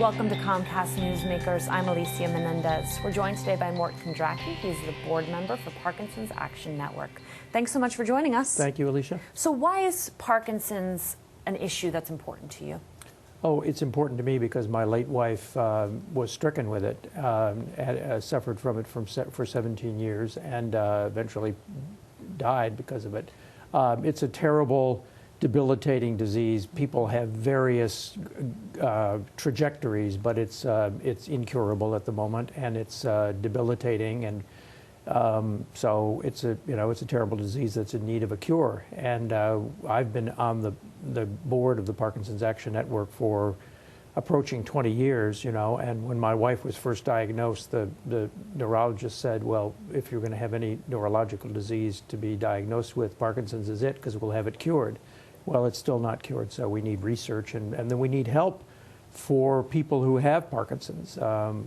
Welcome to Comcast Newsmakers. I'm Alicia Menendez. We're joined today by Morton Kondracke. He's the board member for Parkinson's Action Network. Thanks so much for joining us. Thank you, Alicia. So why is Parkinson's an issue that's important to you? Oh, it's important to me because my late wife was stricken with it, suffered from it for 17 years, and eventually died because of it. It's a terrible, debilitating disease. People have various trajectories, but it's incurable at the moment, and it's debilitating, and so it's a terrible disease that's in need of a cure. And I've been on the board of the Parkinson's Action Network for approaching 20 years, and when my wife was first diagnosed, the neurologist said, well, if you're going to have any neurological disease to be diagnosed with, Parkinson's is it, because we'll have it cured. Well, it's still not cured, so we need research, and then we need help for people who have Parkinson's.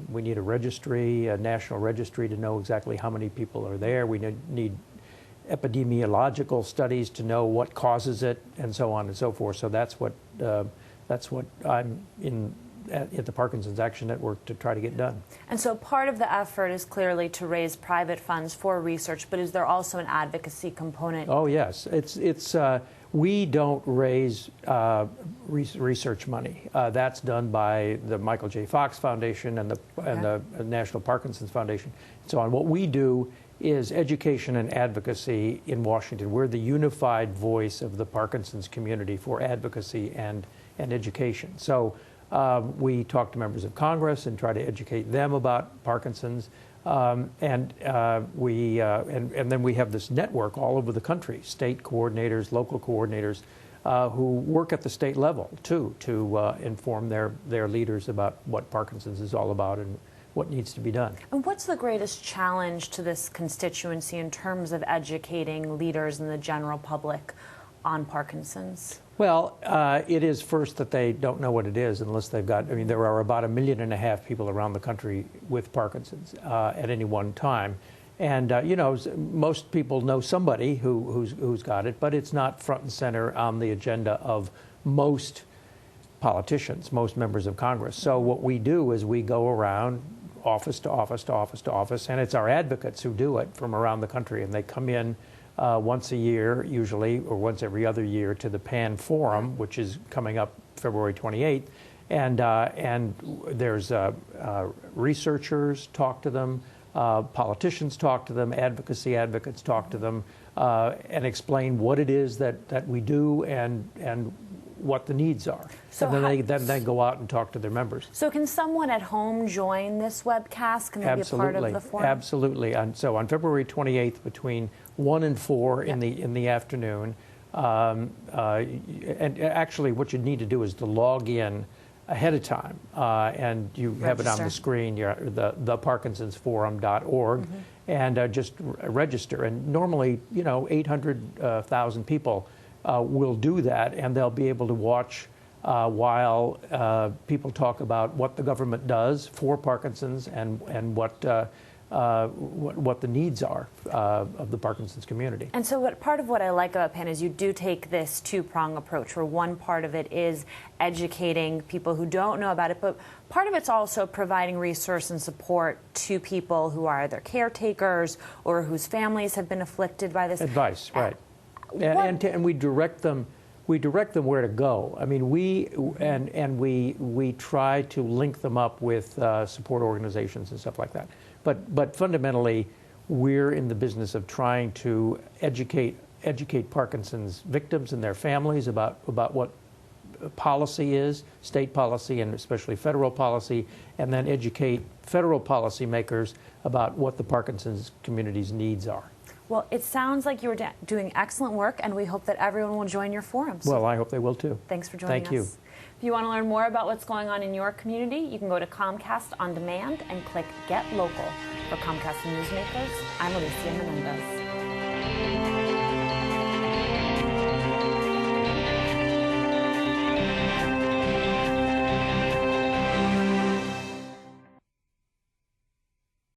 We need a registry, a national registry, to know exactly how many people are there. We need epidemiological studies to know what causes it, and so on and so forth. So that's what I'm in at the Parkinson's Action Network to try to get done. And so part of the effort is clearly to raise private funds for research, but is there also an advocacy component? Oh yes, we don't raise research money. That's done by the Michael J. Fox Foundation and the National Parkinson's Foundation, and so on. What we do is education and advocacy in Washington. We're the unified voice of the Parkinson's community for advocacy and education. So we talk to members of Congress and try to educate them about Parkinson's. And then we have this network all over the country, state coordinators, local coordinators, who work at the state level too, to inform their leaders about what Parkinson's is all about and what needs to be done. And what's the greatest challenge to this constituency in terms of educating leaders and the general public on Parkinson's? Well, it is first that they don't know what it is unless they've got, there are about 1.5 million people around the country with Parkinson's at any one time. And, most people know somebody who's got it, but it's not front and center on the agenda of most politicians, most members of Congress. So what we do is we go around office to office to office to office, and it's our advocates who do it from around the country, and they come in once a year, usually, or once every other year, to the PAN Forum, which is coming up February 28th, and there's researchers talk to them, politicians talk to them, advocates talk to them, and explain what it is that we do and what the needs are. So and then they go out and talk to their members. So can someone at home join this webcast? Can they be a part of the forum? Absolutely. And so on February 28th, between 1 and 4 in the afternoon, and actually what you need to do is to log in ahead of time, and you have it on the screen, the theparkinsonsforum.org, and just register. And normally, 800,000 people will do that, and they'll be able to watch while people talk about what the government does for Parkinson's and what the needs are of the Parkinson's community. And so part of what I like about PAN is you do take this two-prong approach, where one part of it is educating people who don't know about it, but part of it's also providing resource and support to people who are either caretakers or whose families have been afflicted by this. Advice, right. And we direct them where to go. We try to link them up with support organizations and stuff like that. But fundamentally, we're in the business of trying to educate Parkinson's victims and their families about what policy is, state policy and especially federal policy, and then educate federal policymakers about what the Parkinson's community's needs are. Well, it sounds like you're doing excellent work, and we hope that everyone will join your forums. Well, I hope they will too. Thanks for joining us. Thank you. If you want to learn more about what's going on in your community, you can go to Comcast On Demand and click Get Local. For Comcast Newsmakers, I'm Alicia Menendez.